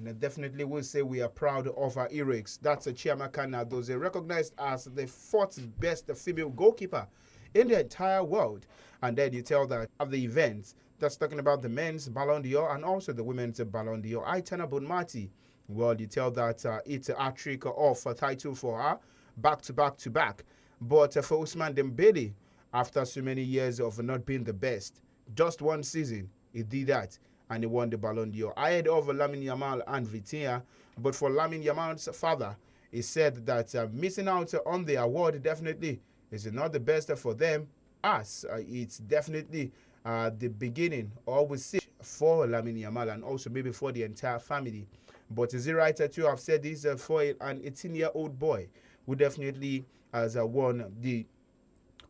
And definitely we'll say we are proud of our heroics. That's a Chiamaka Nnadozie, recognized as the fourth best female goalkeeper in the entire world. And then you tell that of the events, that's talking about the men's Ballon d'Or and also the women's Ballon d'Or. Aitana Bonmati, well, you tell that it's a hat-trick of a title for her, back-to-back-to-back. But for Ousmane Dembele, after so many years of not being the best, just one season, he did that and he won the Ballon d'Or. Ahead of Lamine Yamal and Vitinha, but for Lamine Yamal's father, he said that missing out on the award definitely is not the best for them, as it's definitely the beginning, or we see, for Lamine Yamal and also maybe for the entire family. But is it right that you have said this for an 18-year-old boy who definitely has won the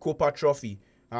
Copa Trophy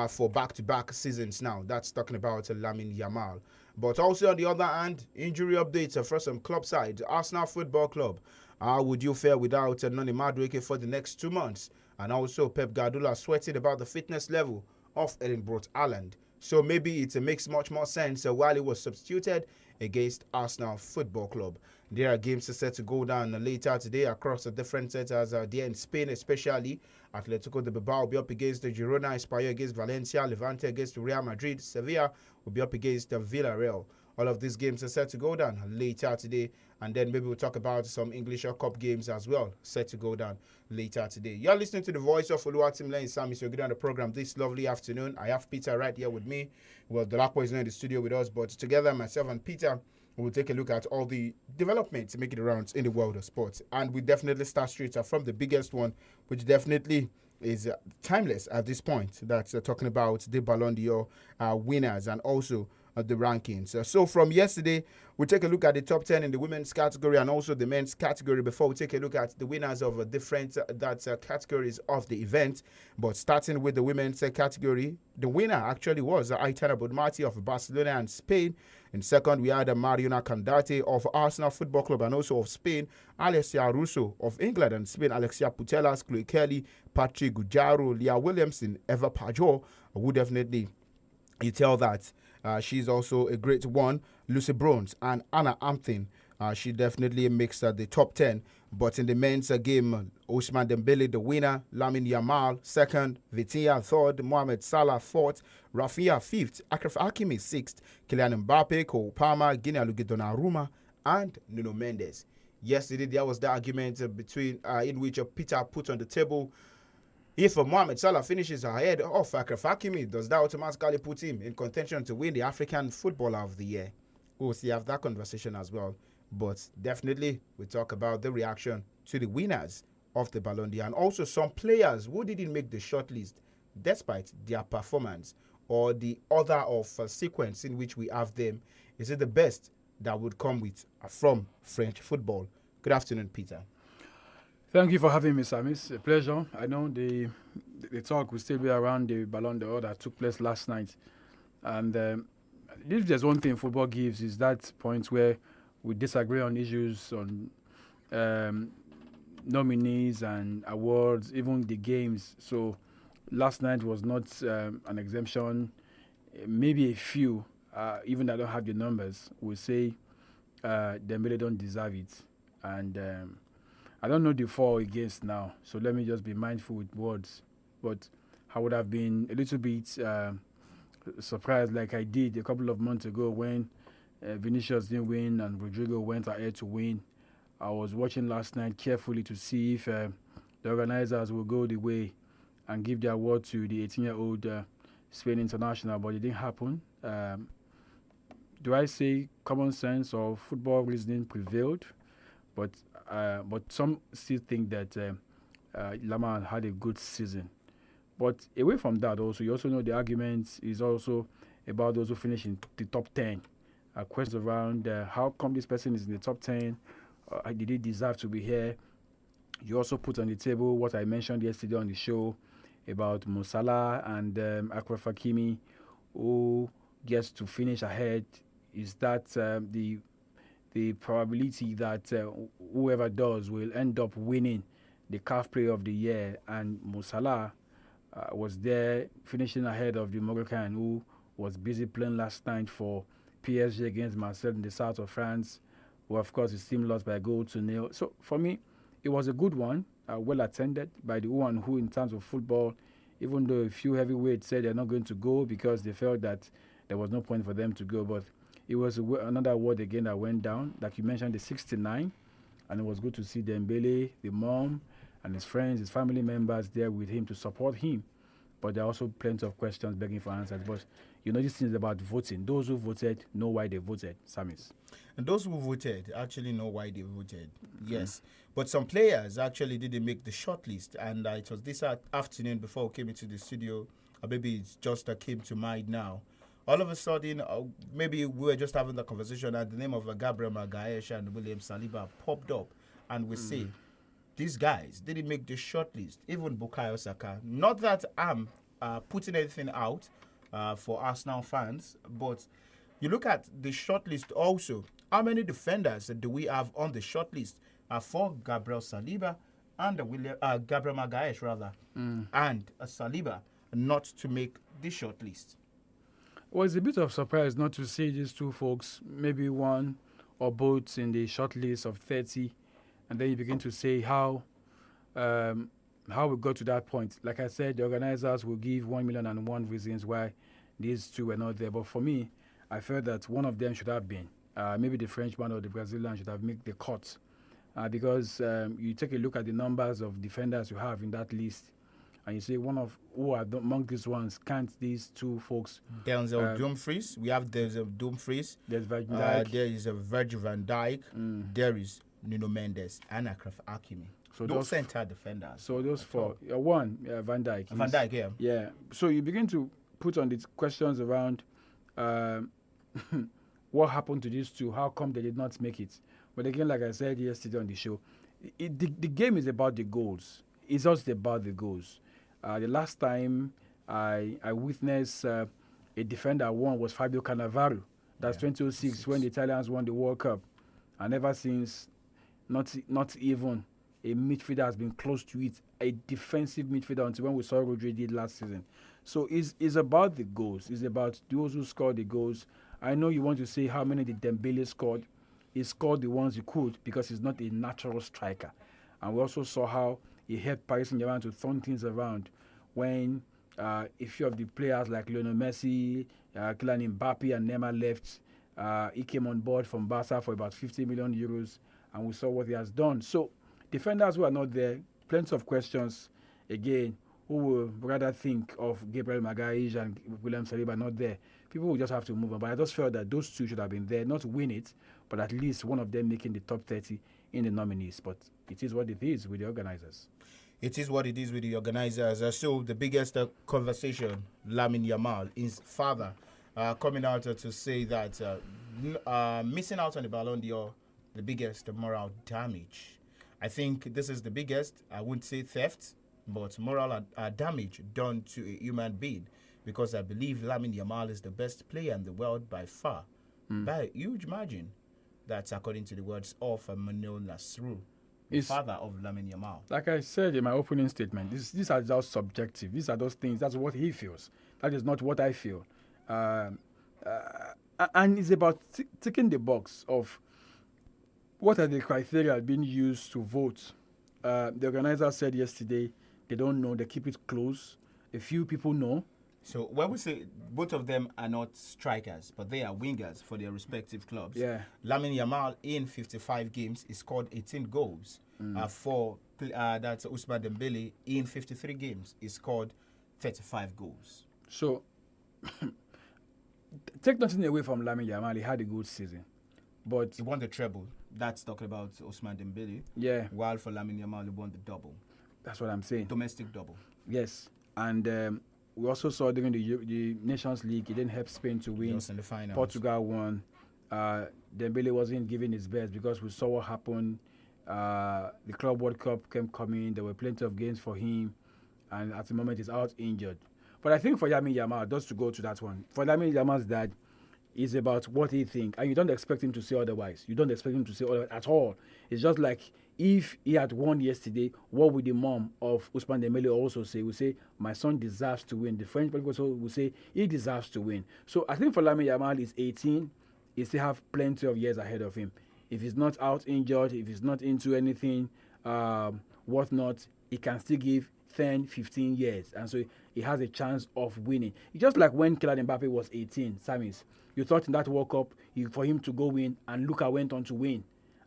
for back-to-back seasons now? That's talking about Lamine Yamal. But also on the other hand, injury updates for some club side. Arsenal Football Club. How would you fare without Noni Madueke for the next 2 months? And also Pep Guardiola sweating about the fitness level of Erling Braut Haaland. So maybe it makes much more sense while he was substituted against Arsenal Football Club. There are games set to go down later today across the different sectors there in Spain, especially. Atletico de Bilbao will be up against the Girona, Espanyol against Valencia, Levante against Real Madrid, Sevilla will be up against Villarreal. All of these games are set to go down later today, and then maybe we'll talk about some English Cup games as well, set to go down later today. You're listening to the voice of Oluwatimileni SAMIES. You're good on the program this lovely afternoon. I have Peter right here with me. Well, Dolapo is not in the studio with us, but together, myself and Peter, we'll take a look at all the developments making the rounds in the world of sports. And we definitely start straight from the biggest one, which definitely is timeless at this point. That's talking about the Ballon d'Or winners and also the rankings. So from yesterday, we'll take a look at the top 10 in the women's category and also the men's category before we take a look at the winners of different categories of the event. But starting with the women's category, the winner actually was Aitana Bonmati of Barcelona and Spain. In second, we had Mariona Candate of Arsenal Football Club and also of Spain, Alessia Russo of England and Spain, Alexia Putellas, Chloe Kelly, Patrick Gujaro, Leah Williamson, Eva Pajot, who definitely, you tell that she's also a great one. Lucy Bronze and Anna Ampton. She definitely makes the top 10. But in the men's game, Ousmane Dembele, the winner. Lamine Yamal, second. Vitinha, third. Mohamed Salah, fourth. Rafinha, fifth. Achraf Hakimi, sixth. Kylian Mbappe, Cole Palmer, Guinea Donnarumma, and Nuno Mendes. Yesterday, there was the argument between in which Peter put on the table. If Mohamed Salah finishes ahead of Achraf Hakimi, does that automatically put him in contention to win the African Footballer of the Year? We'll see, have that conversation as well. But definitely, we talk about the reaction to the winners of the Ballon d'Or and also some players who didn't make the shortlist despite their performance or the order of sequence in which we have them. Is it the best that would come with from French football? Good afternoon, Peter. Thank you for having me, SAMIES. A pleasure. I know the talk will still be around the Ballon d'Or that took place last night. And if there's one thing football gives is that point where we disagree on issues, on nominees and awards, even the games. So last night was not an exemption. Maybe a few, even that don't have the numbers, will say Dembele don't deserve it. And I don't know the for or against now, so let me just be mindful with words. But I would have been a little bit surprised, like I did a couple of months ago when Vinicius didn't win and Rodrigo went ahead to win. I was watching last night carefully to see if the organizers will go the way and give the award to the 18-year-old Spain international, but it didn't happen. Do I say common sense or football reasoning prevailed? But some still think that Lamar had a good season. But away from that also, you also know the argument is also about those who finish in the top 10. Questions around how come this person is in the top 10? Did he deserve to be here? You also put on the table what I mentioned yesterday on the show about Mo Salah and Achraf Hakimi, who gets to finish ahead. Is that the probability that whoever does will end up winning the CAF Player of the Year? And Mo Salah was there finishing ahead of the Moroccan, who was busy playing last night for PSG against Marseille in the south of France, Well, of course, his team lost by a goal to nil. So for me, it was a good one, well attended by the one who, in terms of football, even though a few heavyweights said they're not going to go because they felt that there was no point for them to go. But it was another award again that went down. Like you mentioned, the 69, and it was good to see Dembele, the mom, and his friends, his family members there with him to support him. But there are also plenty of questions begging for answers. But this thing is about voting. Those who voted know why they voted, SAMIES. And those who voted actually know why they voted, yes. But some players actually didn't make the shortlist. And it was this afternoon before we came into the studio, or maybe it's just came to mind now. All of a sudden, maybe we were just having the conversation and the name of Gabriel Magalhaes and William Saliba popped up. And we say, these guys didn't make the shortlist, even Bukayo Saka. Not that I'm putting anything out for Arsenal fans, but you look at the shortlist also. How many defenders do we have on the shortlist for Gabriel Saliba and Gabriel Magalhaes rather, and Saliba not to make the shortlist? Well, it's a bit of surprise not to see these two folks, maybe one or both in the shortlist of 30, and then you begin to say how we got to that point. Like I said, the organizers will give 1,000,001 reasons why these two were not there. But for me, I felt that one of them should have been. Maybe the Frenchman or the Brazilian should have made the cut. Because you take a look at the numbers of defenders you have in that list, and you say who are among these ones, can't these two folks? Denzel Dumfries. We have Denzel Dumfries. There's Virgil van Dijk. There is a Virgil van Dijk. There is Nuno Mendes and Achraf Hakimi. So those center defenders. So those four. Van Dijk. Van Dijk, yeah. Yeah. So you begin to put on these questions around what happened to these two? How come they did not make it? But again, like I said yesterday on the show, the game is about the goals. It's just about the goals. The last time I witnessed a defender won was Fabio Cannavaro. That's 2006 when the Italians won the World Cup. And ever since, not even a midfielder has been close to it, a defensive midfielder, until when we saw Rodri did last season. So it's about the goals. It's about those who score the goals. I know you want to say how many did Dembele scored. He scored the ones he could because he's not a natural striker. And we also saw how he helped Paris Saint-Germain to turn things around when a few of the players like Lionel Messi, Kylian Mbappe and Neymar left. He came on board from Barca for about 50 million euros, and we saw what he has done. So defenders who are not there, plenty of questions. Again, who will rather think of Gabriel Magalhaes and William Saliba not there? People will just have to move on. But I just felt that those two should have been there, not win it, but at least one of them making the top 30 in the nominees. But it is what it is with the organizers. It is what it is with the organizers. So the biggest conversation, Lamine Yamal, his father, coming out to say that missing out on the Ballon d'Or, the biggest moral damage. I think this is the biggest, I wouldn't say theft, but moral damage done to a human being, because I believe Lamine Yamal is the best player in the world by far, by a huge margin. That's according to the words of Manuel Nasrou, the father of Lamine Yamal. Like I said in my opening statement, these are just subjective. These are those things. That's what he feels. That is not what I feel. And it's about ticking the box of what are the criteria being used to vote. The organizer said yesterday they don't know. They keep it close. A few people know. So when we say both of them are not strikers, but they are wingers for their respective clubs. Yeah. Lamine Yamal in 55 games, he scored 18 goals. That's Ousmane Dembele in 53 games, he scored 35 goals. So take nothing away from Lamine Yamal. He had a good season, but he won the treble. That's talking about Ousmane Dembele. Yeah. While for Lamine Yamal, he won the double. That's what I'm saying. Domestic double. Yes, and we also saw during the Nations League, he didn't help Spain to win. He was in the finals. Portugal won. Dembele wasn't giving his best because we saw what happened. The Club World Cup kept coming. There were plenty of games for him, and at the moment he's out injured. But I think for Lamine Yamal, just to go to that one, for Lamine Yamal's dad, it's about what he thinks, and you don't expect him to say otherwise. You don't expect him to say otherwise at all. It's just like if he had won yesterday, what would the mom of Ousmane Dembele also say? We say, my son deserves to win. The French people also will say, he deserves to win. So I think for Lamine Yamal, he's 18. He still have plenty of years ahead of him. if he's not out injured, if he's not into anything, whatnot, he can still give 10, 15 years. And so he has a chance of winning. It's just like when Kylian Mbappe was 18, SAMIES. You thought in that World Cup for him to go win, and Luka went on to win.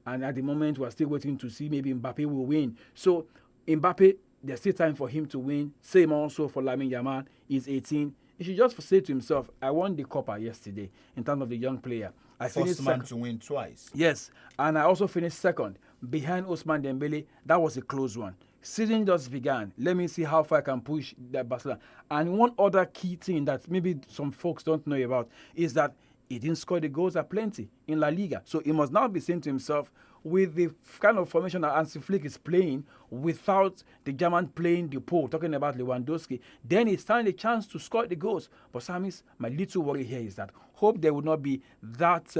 And at the moment, we're still waiting to see maybe Mbappe will win. So Mbappe, there's still time for him to win. Same also for Lamine Yamal. He's 18. He should just say to himself, I won the Copa yesterday in terms of the young player. I First man to win twice. Yes, and I also finished second behind Ousmane Dembele. That was a close one. Season just began. Let me see how far I can push that Barcelona. And one other key thing that maybe some folks don't know about is that he didn't score the goals aplenty in La Liga. So he must now be saying to himself, with the kind of formation that Hansi Flick is playing, without the German playing the pole, talking about Lewandowski, then he stands a chance to score the goals. But SAMIES, my little worry here is that hope there will not be that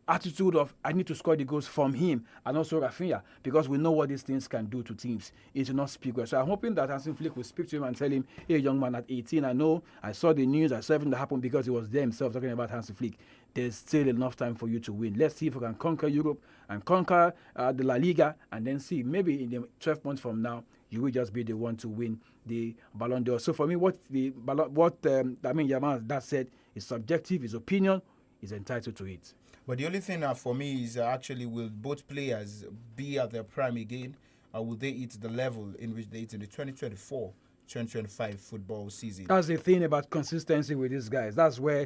attitude of I need to score the goals from him and also Rafinha, because we know what these things can do to teams. It will not speak well. So I'm hoping that Hansi Flick will speak to him and tell him, hey, young man, at 18, I know, I saw the news, I saw everything that happened, because he was there himself talking about Hansi Flick. There's still enough time for you to win. Let's see if we can conquer Europe and conquer the La Liga, and then see maybe in the 12 months from now, you will just be the one to win the Ballon d'Or. So for me, what Lamine Yamal that said is subjective, his opinion is entitled to it. But the only thing for me is actually, will both players be at their prime again, or will they hit the level in which they hit in the 2024-2025 football season? That's the thing about consistency with these guys. That's why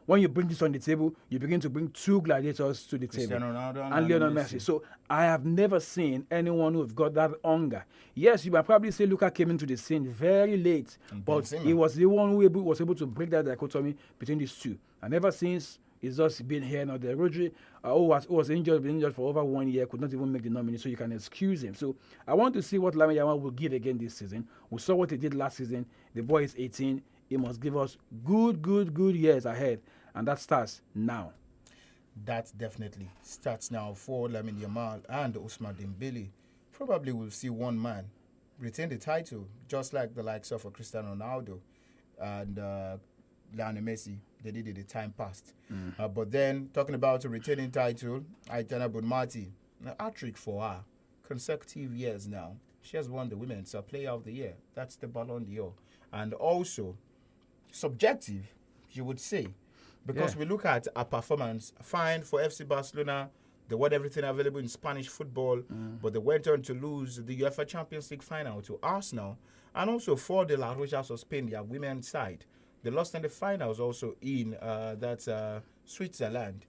when you bring this on the table, you begin to bring two gladiators to the table. Cristiano Ronaldo and Lionel Messi. So I have never seen anyone who've got that hunger. Yes, you might probably say Luka came into the scene very late, but he was the one who was able to break that dichotomy between these two. And ever since, he's just been here now. The Rodri, who was injured for over 1 year, could not even make the nominee, so you can excuse him. So I want to see what Lamine Yamal will give again this season. We saw what he did last season. The boy is 18. He must give us good years ahead, and that starts now. That definitely starts now for Lamine Yamal and Ousmane Dembele. Probably we'll see one man retain the title, just like the likes of Cristiano Ronaldo and Lionel Messi. They did it, the time passed. But then, talking about a retaining title, Aitana Bonmati, a hat-trick for her, consecutive years now. She has won the Women's Player of the Year. That's the Ballon d'Or. And also, subjective, you would say, because we look at her performance, fine for FC Barcelona. They won everything available in Spanish football, but they went on to lose the UEFA Champions League final to Arsenal, and also for the La Rojas of Spain, their women's side. They lost in the finals also in Switzerland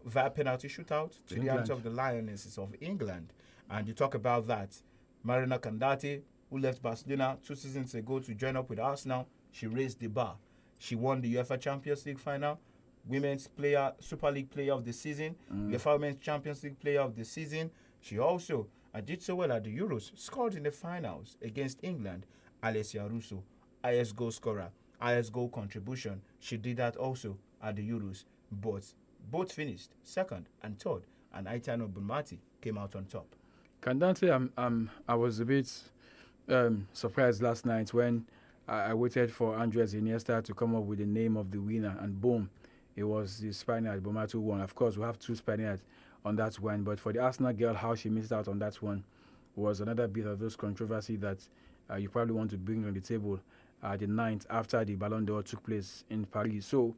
via penalty shootout to the hands of the Lionesses of England. And you talk about that. Marina Candate, who left Barcelona 2 seasons ago to join up with Arsenal, she raised the bar. She won the UEFA Champions League final, Women's Player, Super League Player of the Season, UEFA Women's Champions League Player of the Season. She also did so well at the Euros, scored in the finals against England. Alessia Russo, highest goal scorer, highest goal contribution. She did that also at the Euros, but both finished second and third, and Aitana Bonmati came out on top. Candante, I was a bit surprised last night when I waited for Andres Iniesta to come up with the name of the winner, and boom, it was the Spaniard Bonmati who won. Of course, we have two Spaniards on that one, but for the Arsenal girl, how she missed out on that one was another bit of those controversy that you probably want to bring on the table the 9th after the Ballon d'Or took place in Paris. So,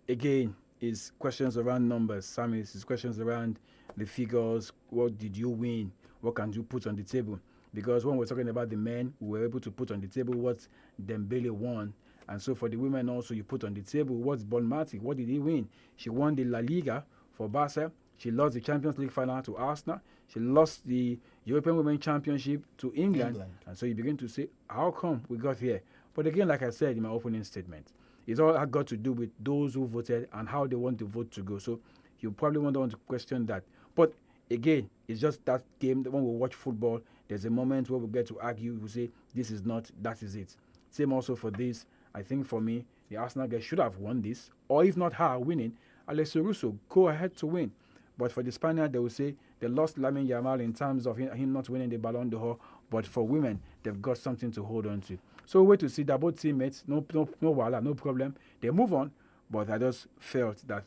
again, it's questions around numbers, SAMIES, it's questions around the figures. What did you win? What can you put on the table? Because when we're talking about the men, we were able to put on the table what Dembele won. And so for the women also, you put on the table what's Bonmati, what did he win? She won the La Liga for Barca. She lost the Champions League final to Arsenal. She lost the European Women's Championship to England. And so you begin to say, how come we got here? But again, like I said in my opening statement, it's all got to do with those who voted and how they want the vote to go. So you probably won't want to question that. But again, it's just that game that when we watch football, there's a moment where we get to argue, we say, this is not, that is it. Same also for this. I think for me, the Arsenal guys should have won this, or if not her winning, Alessia Russo, go ahead to win. But for the Spaniard, they will say they lost Lamine Yamal in terms of him not winning the Ballon d'Or. But for women, they've got something to hold on to. So wait to see. They're both teammates. No problem. They move on. But I just felt that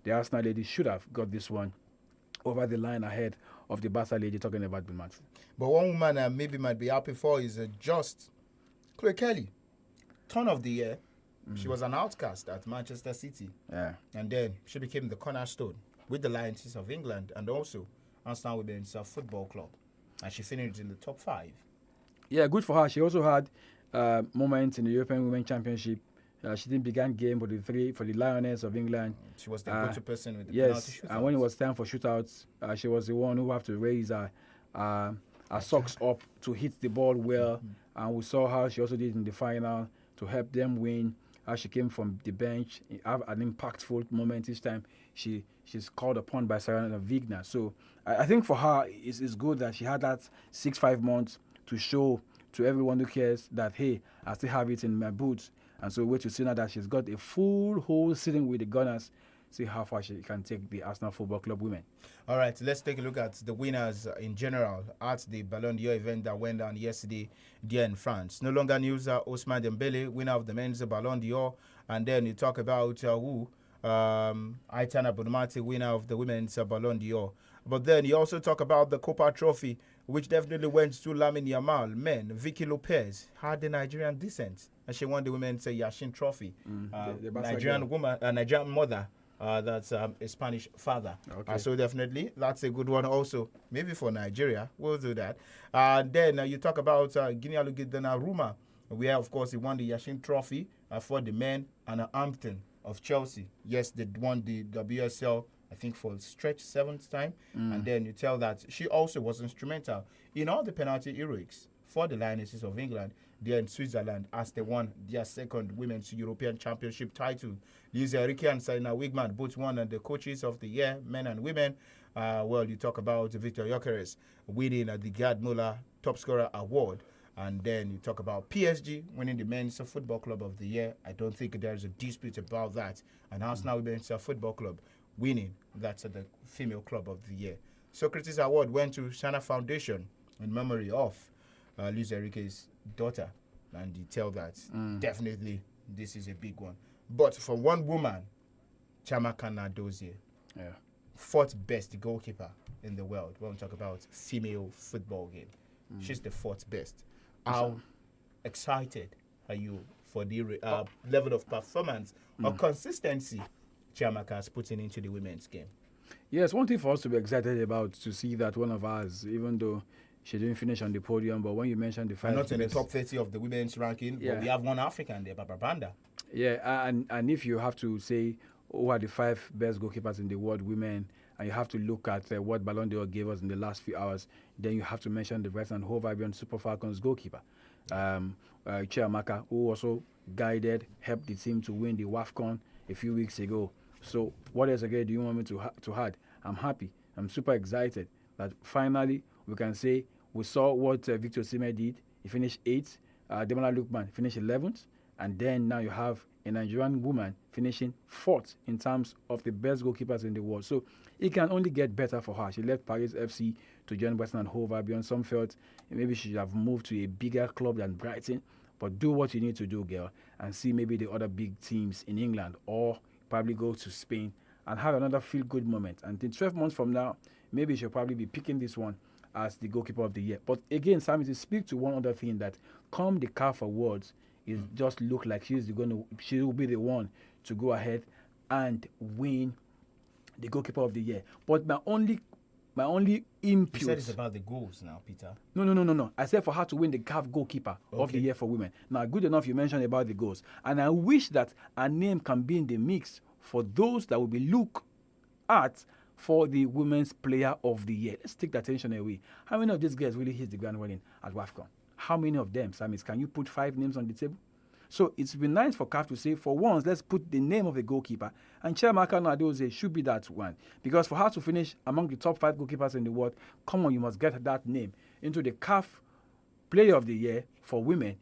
the Arsenal lady should have got this one over the line ahead of the Barca lady talking about Bilmat. But one woman maybe might be happy for is just Chloe Kelly. Turn of the year. She was an outcast at Manchester City. Yeah. And then she became the cornerstone with the Lionesses of England and also Arsenal Women's Football Club. And she finished in the top 5. Yeah, good for her. She also had moments in the European Women's Championship. She didn't begin game for the Lionesses of England. She was the go-to person with the penalty shootouts. And when it was time for shootouts, she was the one who had to raise her socks up to hit the ball well. And we saw how she also did in the final to help them win. How she came from the bench, have an impactful moment each time she's called upon by Sarah Vigna. So I think for her, it's good that she had that 6-5 months to show to everyone who cares that, hey, I still have it in my boots. And so wait to see now that she's got a full whole season with the Gunners, see how far she can take the Arsenal Football Club women. All right, let's take a look at the winners in general at the Ballon d'Or event that went down yesterday there in France. No longer news, Ousmane Dembele, winner of the men's Ballon d'Or. And then you talk about Aitana Bonamati, winner of the women's Ballon d'Or. But then you also talk about the Copa Trophy, which definitely went to Lamine Yamal. Men, Vicky Lopez had the Nigerian descent, and she won the women's Yashin Trophy. The Nigerian woman, Nigerian mother. That's a Spanish father. Okay. So definitely, that's a good one also. Maybe for Nigeria, we'll do that. Then you talk about Guinea Donnarumma, where, of course, he won the Yashin Trophy for the men, and Hampton of Chelsea. Yes, they won the WSL, I think, for a stretch 7th time. And then you tell that she also was instrumental in all the penalty heroics for the Lionesses of England there in Switzerland as they won their 2nd Women's European Championship title. Luis Enrique and Sarina Wiegman both won the Coaches of the Year, men and women. Well, you talk about Victor Gyökeres winning the Gerd Müller Top Scorer Award. And then you talk about PSG winning the Men's Football Club of the Year. I don't think there's a dispute about that. And Arsenal Women's Football Club winning that's the Female Club of the Year. Socrates Award went to Shana Foundation in memory of Luis Enrique's daughter, and you tell that definitely this is a big one. But for one woman, Chiamaka Nnadozie, 4th best goalkeeper in the world when we talk about female football game. She's the 4th best. How excited are you for the level of performance or consistency Chiamaka has put into the women's game? Yes, one thing for us to be excited about, to see that one of us, even though she didn't finish on the podium, but when you mentioned the 5 not in the top 30 of the women's ranking, but we have one African there, Barbara Banda. Yeah, and if you have to say who are the 5 best goalkeepers in the world, women, and you have to look at what Ballon d'Or gave us in the last few hours, then you have to mention the West and 𝐏𝐈𝐕𝐄 Super Falcons goalkeeper, Chiamaka, who also helped the team to win the WAFCON a few weeks ago. So what else again do you want me to add? I'm happy. I'm super excited that finally we can say we saw what Victor Osimhen did. He finished 8th. Demola Lookman finished 11th. And then now you have a Nigerian woman finishing 4th in terms of the best goalkeepers in the world. So it can only get better for her. She left Paris FC to join Western and 𝐏𝐈𝐕𝐄. Some felt maybe she should have moved to a bigger club than Brighton. But do what you need to do, girl, and see maybe the other big teams in England, or probably go to Spain and have another feel-good moment. And in 12 months from now, maybe she'll probably be picking this one as the goalkeeper of the year. But again, Sammy, to speak to one other thing, that come the CAF Awards, it just look like she will be the one to go ahead and win the goalkeeper of the year. But my only input. You said it's about the goals now, Peter. No. I said for her to win the CAF goalkeeper of the year for women. Now, good enough you mentioned about the goals. And I wish that her name can be in the mix for those that will be looked at for the Women's Player of the Year. Let's take the attention away. How many of these girls really hit the ground running at WAFCON? How many of them, Samis? Can you put 5 names on the table? So it's been nice for CAF to say, for once, let's put the name of the goalkeeper. And Chiamaka Nnadozie should be that one. Because for her to finish among the top 5 goalkeepers in the world, come on, you must get that name into the CAF Player of the Year for women,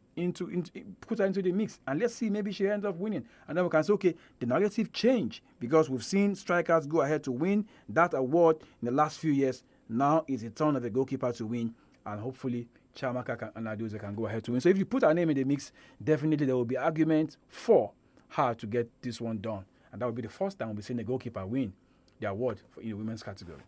put her into the mix. And let's see, maybe she ends up winning. And then we can say, okay, the narrative change, because we've seen strikers go ahead to win that award in the last few years. Now it's the turn of the goalkeeper to win, and hopefully Chiamaka Nnadozie can go ahead to win. So if you put her name in the mix, definitely there will be argument for her to get this one done and that will be the first time we'll be seeing a goalkeeper win the award in the women's category.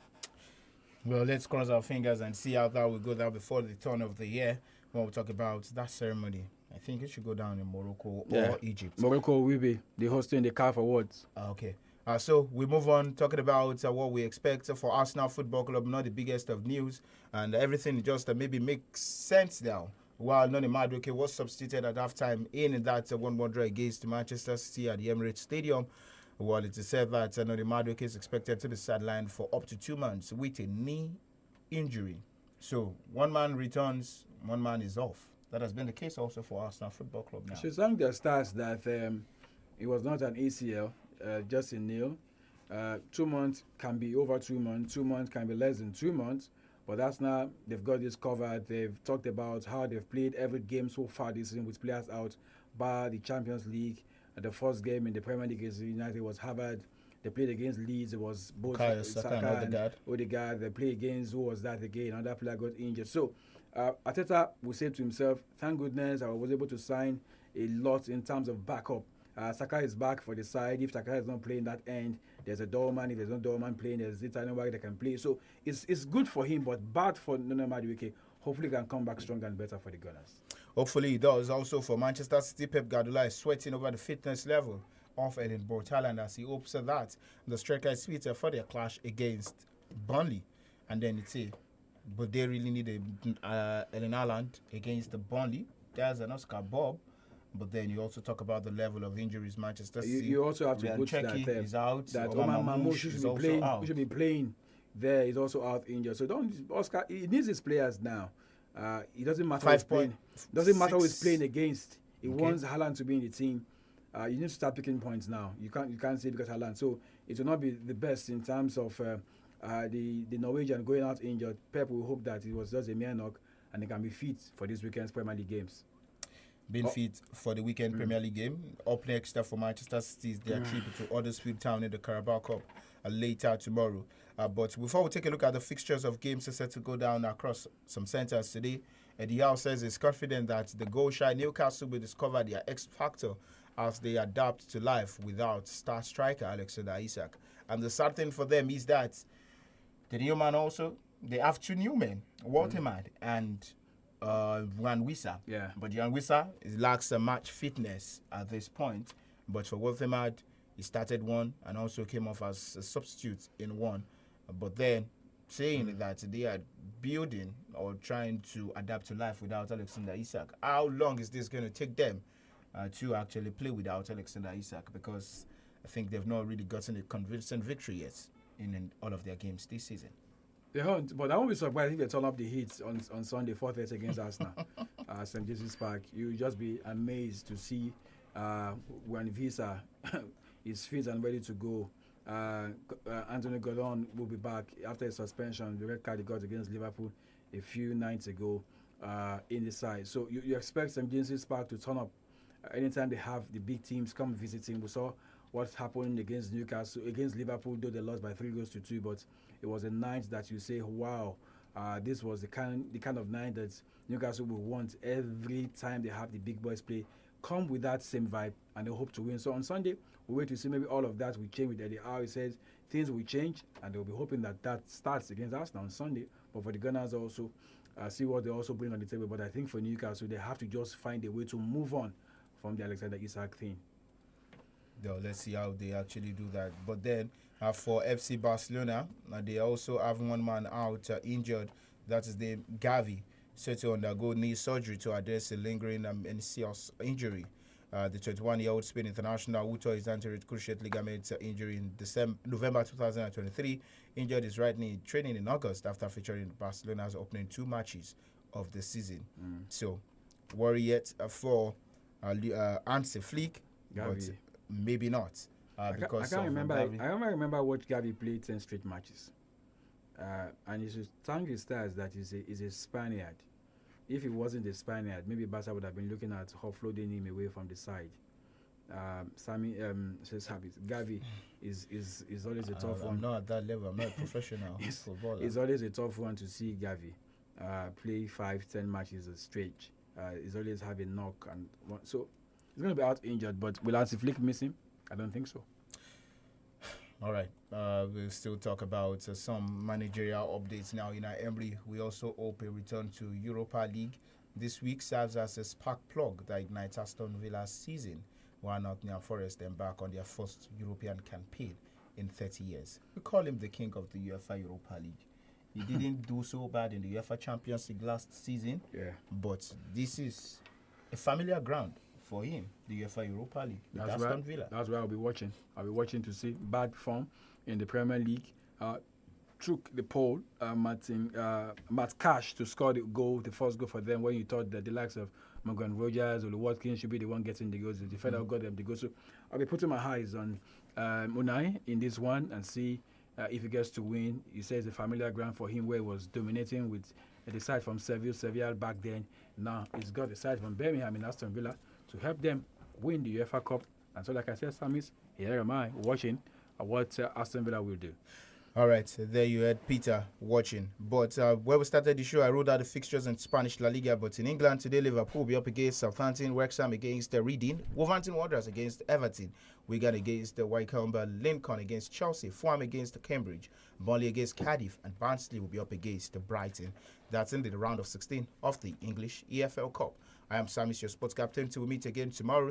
Well, let's cross our fingers and see how that will go down before the turn of the year when we talk about that ceremony. I think it should go down in Morocco or Egypt. Morocco will be the hosting the CAF Awards. Okay. So we move on talking about what we expect for Arsenal Football Club, not the biggest of news, and everything just maybe makes sense now. While Noni Madueke was substituted at halftime in that 1-1 draw against Manchester City at the Emirates Stadium, well, it is said that Noni Madueke is expected to be sidelined for up to 2 months with a knee injury. So one man returns, one man is off. That has been the case also for Arsenal Football Club now. She sang the stats that it was not an ACL, just a nail. 2 months can be over 2 months. 2 months can be less than 2 months. But that's now, they've got this covered. They've talked about how they've played every game so far this season with players out, bar the Champions League. The first game in the Premier League against United was Harvard. They played against Leeds. It was both Saka and Odegaard. They played against, who was that again? Another player got injured. So Arteta will say to himself, thank goodness I was able to sign a lot in terms of backup. Saka is back for the side. If Saka is not playing that end, there's a doorman. If there's no doorman playing, there's Italian work that can play. So it's good for him, but bad for Noni Madueke. Hopefully he can come back stronger and better for the Gunners. Hopefully he does. Also for Manchester City, Pep Guardiola is sweating over the fitness level of Erling Braut Haaland as he hopes that the striker is fitter for their clash against Burnley. And then it's it. But they really need Erling Haaland against the Burnley. There's an Oscar Bob. But then you also talk about the level of injuries Manchester City. You also have to put Cheki that is out. That Omar Mamouche should be playing there. He's also out injured. So Oscar, he needs his players now. It doesn't matter who he's playing. Doesn't matter who he's playing against. He wants Haaland to be in the team. You need to start picking points now. You can't say because Haaland. So it will not be the best in terms of the Norwegian going out injured. Pep will hope that it was just a mere knock and he can be fit for this weekend's Premier League games. Being fit for the weekend Premier League game. Up next for Manchester City is their trip to Huddersfield Town in the Carabao Cup later tomorrow. But before we take a look at the fixtures of games set to go down across some centres today, Eddie Howe says he's confident that the goal-shy Newcastle will discover their X factor as they adapt to life without star striker Alexander Isak. And the sad thing for them is that the new man also, they have 2 new men, Waltemad and Jan Wissa. Yeah. But Jan Wissa lacks a match fitness at this point. But for Waltemad, he started one and also came off as a substitute in one. But then saying that they are building or trying to adapt to life without Alexander Isak. How long is this going to take them to actually play without Alexander Isak? Because I think they've not really gotten a convincing victory yet in all of their games this season. They haven't, but I won't be surprised if they turn up the heat on Sunday, 4:30 against Arsenal, St. James's Park. You'll just be amazed to see when Visa is fit and ready to go. Anthony Gordon will be back after a suspension, the red card he got against Liverpool a few nights ago in the side. So you expect St. James's Park to turn up anytime they have the big teams come visiting. We saw what happened against Newcastle, against Liverpool, though they lost by 3-2, but it was a night that you say, wow, this was the kind of night that Newcastle will want every time they have the big boys play. Come with that same vibe, and they hope to win. So on Sunday, we wait to see maybe all of that will change with Eddie Howe. He says things will change, and they'll be hoping that starts against Arsenal on Sunday. But for the Gunners also, see what they also bring on the table. But I think for Newcastle, they have to just find a way to move on from the Alexander Isak thing. Let's see how they actually do that. But then for FC Barcelona, they also have one man out injured. That is the Gavi, set to undergo knee surgery to address a lingering meniscus injury. The 21-year-old Spain international who tore his anterior cruciate ligament injury in November 2023 injured his right knee training in August after featuring Barcelona's opening 2 matches of the season. So, worry yet for Hansi Flick, but maybe not. Because I remember what Gavi played 10 straight matches. And you should thank his stars that he's a Spaniard. If he wasn't a Spaniard, maybe Barca would have been looking at offloading him away from the side. Gavi is always a tough one. I'm not at that level. I'm not a professional footballer. It's always a tough one to see Gavi play 5-10 matches straight. He's always having knock so he's going to be out injured. But will Hansi Flick miss him? I don't think so. All right. We'll still talk about some managerial updates now in our Emery. We also hope a return to Europa League this week serves as a spark plug that ignites Aston Villa's season, while Nottingham Forest embark on their first European campaign in 30 years. We call him the king of the UEFA Europa League. He didn't do so bad in the UEFA Champions League last season, but this is a familiar ground for him, the UEFA Europa League, with Aston Villa. That's why I'll be watching. I'll be watching to see bad form in the Premier League. Took the poll, Matt Cash to score the first goal for them when you thought that the likes of Morgan Rogers or Watkins should be the one getting the goals. The defender got them the goals. So I'll be putting my eyes on Unai in this one and see if he gets to win. He says a familiar ground for him where he was dominating with the side from Seville back then. Now he's got the side from Birmingham in Aston Villa to help them win the UEFA Cup. And so, like I said, SAMIES, here am I watching what Aston Villa will do. All right, there you had Peter watching. But where we started the show, I wrote out the fixtures in Spanish La Liga. But in England today, Liverpool will be up against Southampton, Wrexham against Reading, Wolverhampton Wanderers against Everton, Wigan against Wycombe, Lincoln against Chelsea, Fulham against Cambridge, Burnley against Cardiff, and Barnsley will be up against Brighton. That's in the round of 16 of the English EFL Cup. I am SAMIES, your sports captain. Till we meet again tomorrow.